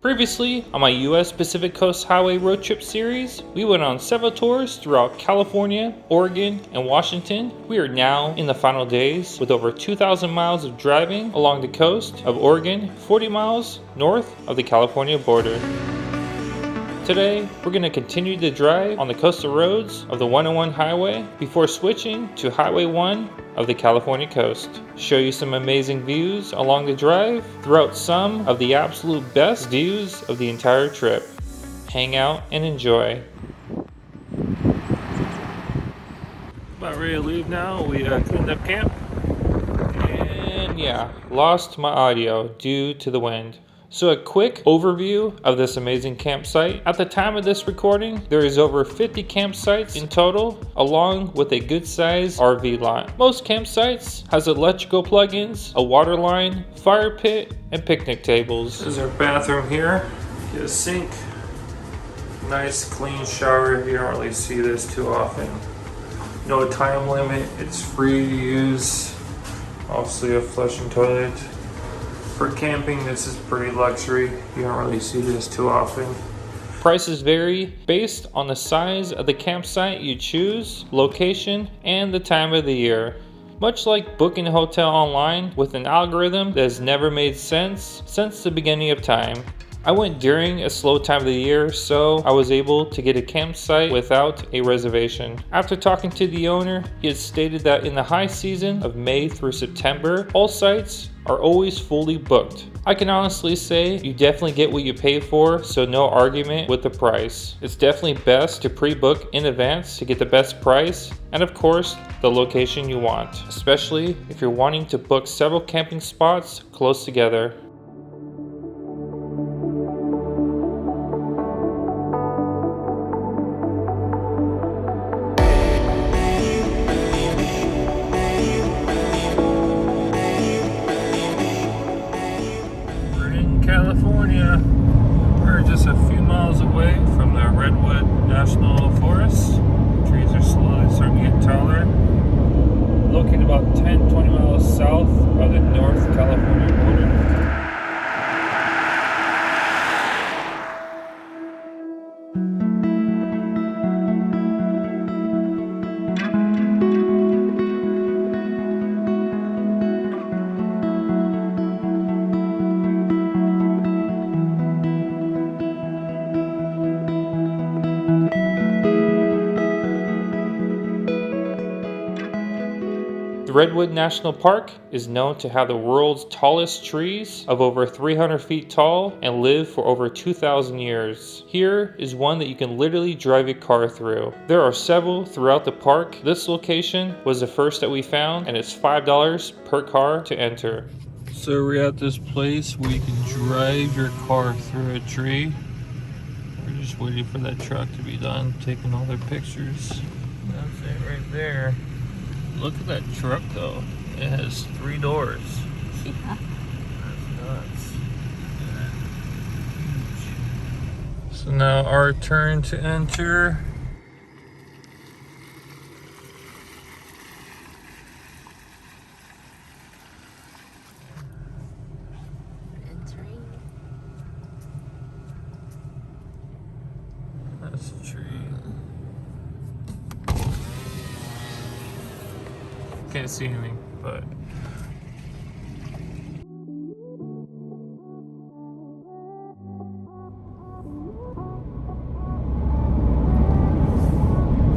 Previously, on my US Pacific Coast Highway road trip series, we went on several tours throughout California, Oregon, and Washington. We are now in the final days with over 2,000 miles of driving along the coast of Oregon, 40 miles north of the California border. Today, we're going to continue the drive on the coastal roads of the 101 highway before switching to Highway 1 of the California coast. Show you some amazing views along the drive throughout some of the absolute best views of the entire trip. Hang out and enjoy. About ready to leave now. We cleaned up camp. And yeah, lost my audio due to the wind. So a quick overview of this amazing campsite. At the time of this recording, there is over 50 campsites in total, along with a good sized RV lot. Most campsites has electrical plugins, a water line, fire pit, and picnic tables. This is our bathroom here. Get a sink. Nice clean shower. You don't really see this too often. No time limit. It's free to use. Obviously a flushing toilet. For camping, this is pretty luxury. You don't really see this too often. Prices vary based on the size of the campsite you choose, location, and the time of the year. Much like booking a hotel online with an algorithm that has never made sense since the beginning of time. I went during a slow time of the year, so I was able to get a campsite without a reservation. After talking to the owner, he had stated that in the high season of May through September, all sites are always fully booked. I can honestly say you definitely get what you pay for, so no argument with the price. It's definitely best to pre-book in advance to get the best price and of course the location you want, especially if you're wanting to book several camping spots close together. California. We're just a few miles away from the Redwood National Forest. The trees are slowly starting to get taller. Located about 10-20 miles south of the North California border. The Redwood National Park is known to have the world's tallest trees of over 300 feet tall and live for over 2,000 years. Here is one that you can literally drive your car through. There are several throughout the park. This location was the first that we found, and it's $5 per car to enter. So we're at this place where you can drive your car through a tree. We're just waiting for that truck to be done, taking all their pictures. That's it right there. Look at that truck though. It has 3 doors. Yeah. That's nuts. Huge. So now our turn to enter. Entering. That's a tree. Can't see anything, but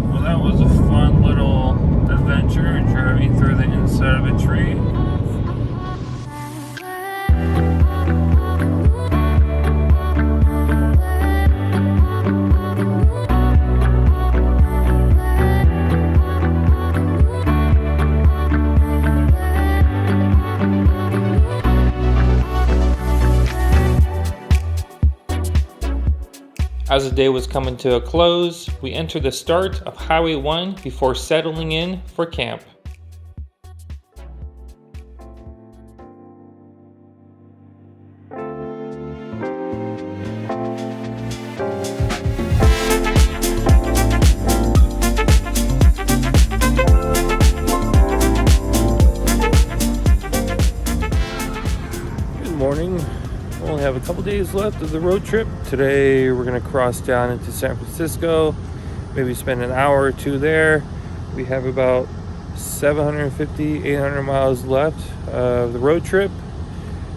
well, that was a fun little adventure driving through the inside of a tree. As the day was coming to a close, we entered the start of Highway 1 before settling in for camp. Good morning. only have a couple days left of the road trip. Today we're gonna cross down into San Francisco, maybe spend an hour or two there. We have about 750, 800 miles left of the road trip,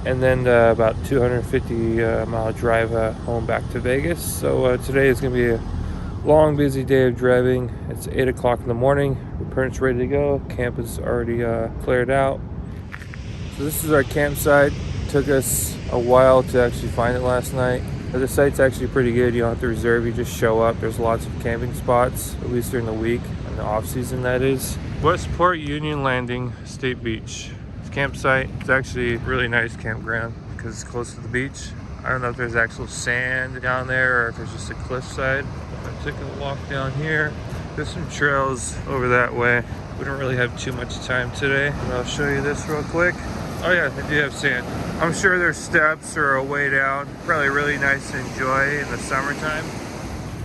and then about 250 mile drive home back to Vegas. So today is gonna be a long, busy day of driving. It's 8 o'clock in the morning. We're pretty much ready to go. Camp is already cleared out. So this is our campsite. Took us a while to actually find it last night. But the site's actually pretty good. You don't have to reserve, you just show up. There's lots of camping spots, at least during the week, in the off season that is. Westport-Union Landing State Beach. It's a campsite. It's actually a really nice campground because it's close to the beach. I don't know if there's actual sand down there or if it's just a cliffside. I took a walk down here. There's some trails over that way. We don't really have too much time today, but I'll show you this real quick. Oh yeah, they do have sand. I'm sure there's steps or a way down. Probably really nice to enjoy in the summertime.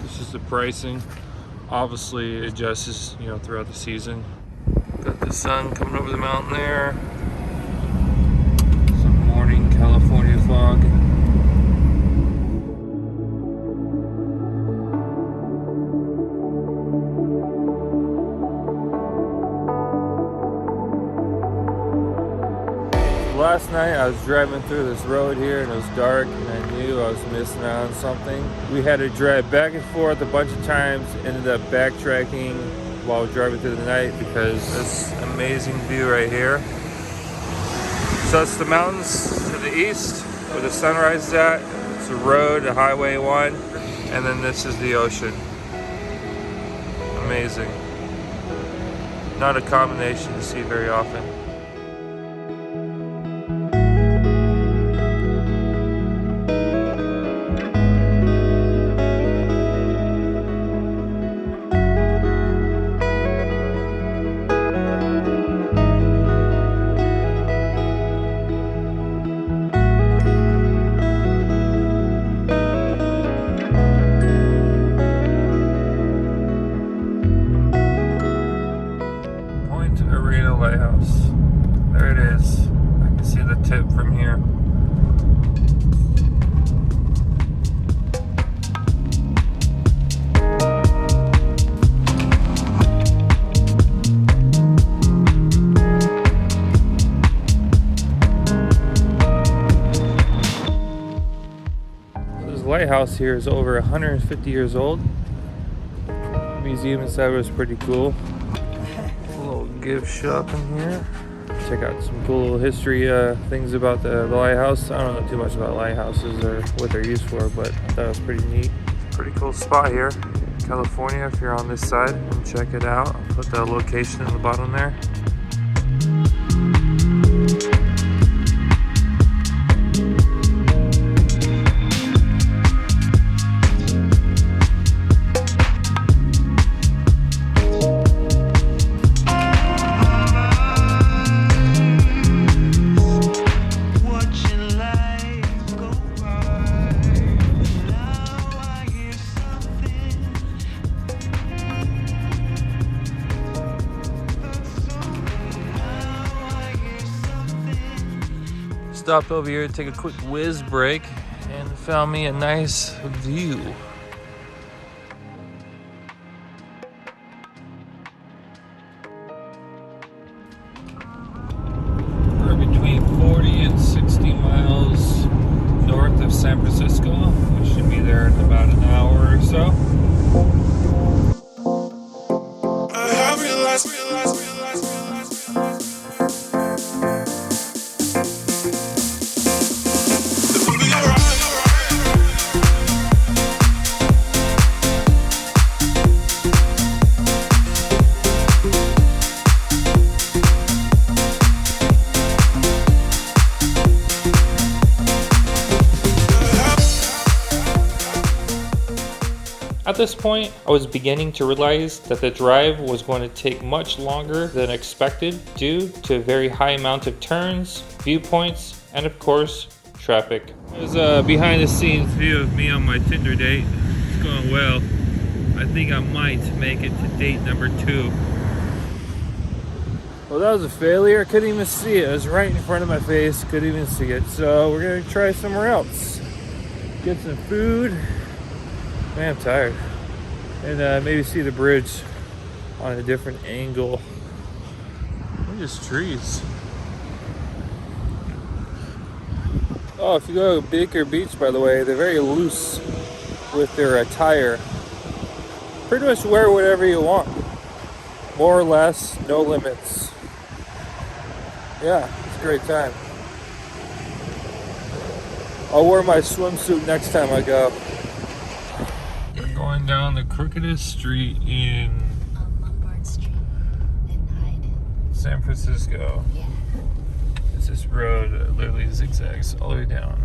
This is the pricing. Obviously it adjusts, throughout the season. Got the sun coming over the mountain there. Some morning California fog. Last night I was driving through this road here and it was dark and I knew I was missing out on something. We had to drive back and forth a bunch of times, ended up backtracking while driving through the night because this amazing view right here. So it's the mountains to the east where the sunrise is at. It's a road, the Highway 1, and then this is the ocean. Amazing. Not a combination you see very often. Lighthouse. There it is. I can see the tip from here. This lighthouse here is over 150 years old. The museum inside was pretty cool. Gift shop in here. Check out some cool little history things about the lighthouse. I don't know too much about lighthouses or what they're used for, but I thought it was pretty neat. Pretty cool spot here, California. If you're on this side, come check it out. I'll put the location in the bottom there. Stopped over here to take a quick whiz break and found me a nice view. We're between 40 and 60 miles north of San Francisco. We should be there in about an hour or so. I realized. At this point, I was beginning to realize that the drive was going to take much longer than expected due to a very high amount of turns, viewpoints, and of course, traffic. There's a behind the scenes view of me on my Tinder date. It's going well. I think I might make it to date number 2. Well, that was a failure. I couldn't even see it. It was right in front of my face. Couldn't even see it. So we're gonna try somewhere else. get some food. Man, I'm tired. And maybe see the bridge on a different angle. They're just trees. Oh, if you go to Baker Beach, by the way, they're very loose with their attire. Pretty much wear whatever you want. More or less, no limits. Yeah, it's a great time. I'll wear my swimsuit next time I go. We're going down the crookedest street in Lombard Street in Hyde. San Francisco. Yeah. It's this road that literally zigzags all the way down.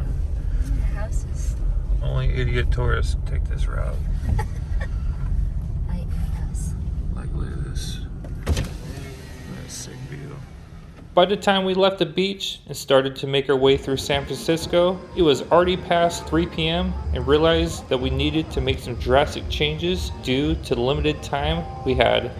The houses. Only idiot tourists take this route. Lighthouse. Like, look at this. What a sick view. By the time we left the beach and started to make our way through San Francisco, it was already past 3 p.m. and realized that we needed to make some drastic changes due to the limited time we had.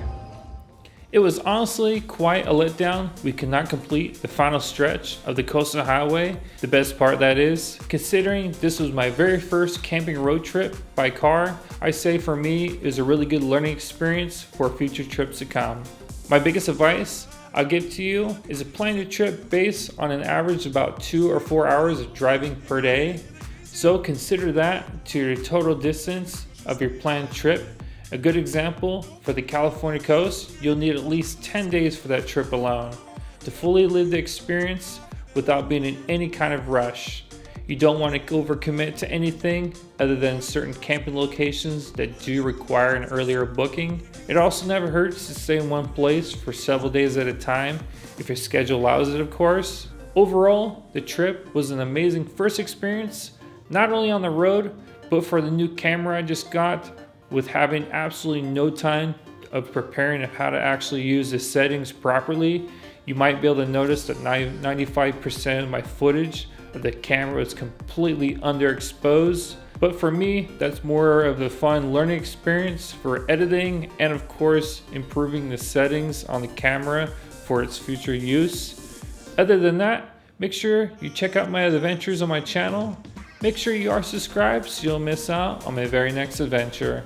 It was honestly quite a letdown. We could not complete the final stretch of the Coastal Highway. The best part that is, considering this was my very first camping road trip by car, I say for me it was a really good learning experience for future trips to come. My biggest advice I'll give to you is to plan your trip based on an average of about 2 or 4 hours of driving per day. So consider that to your total distance of your planned trip. A good example, for the California coast, you'll need at least 10 days for that trip alone to fully live the experience without being in any kind of rush. You don't want to overcommit to anything other than certain camping locations that do require an earlier booking. It also never hurts to stay in one place for several days at a time, if your schedule allows it, of course. Overall, the trip was an amazing first experience, not only on the road, but for the new camera I just got, with having absolutely no time of preparing of how to actually use the settings properly. You might be able to notice that 95% of my footage of the camera is completely underexposed. But for me, that's more of a fun learning experience for editing and of course improving the settings on the camera for its future use. Other than that, make sure you check out my other adventures on my channel. Make sure you are subscribed so you'll miss out on my very next adventure.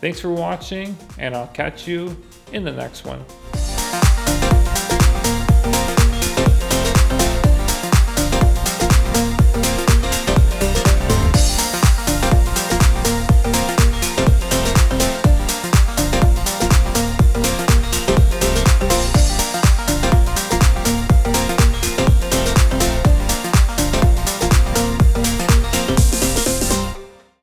Thanks for watching, and I'll catch you in the next one.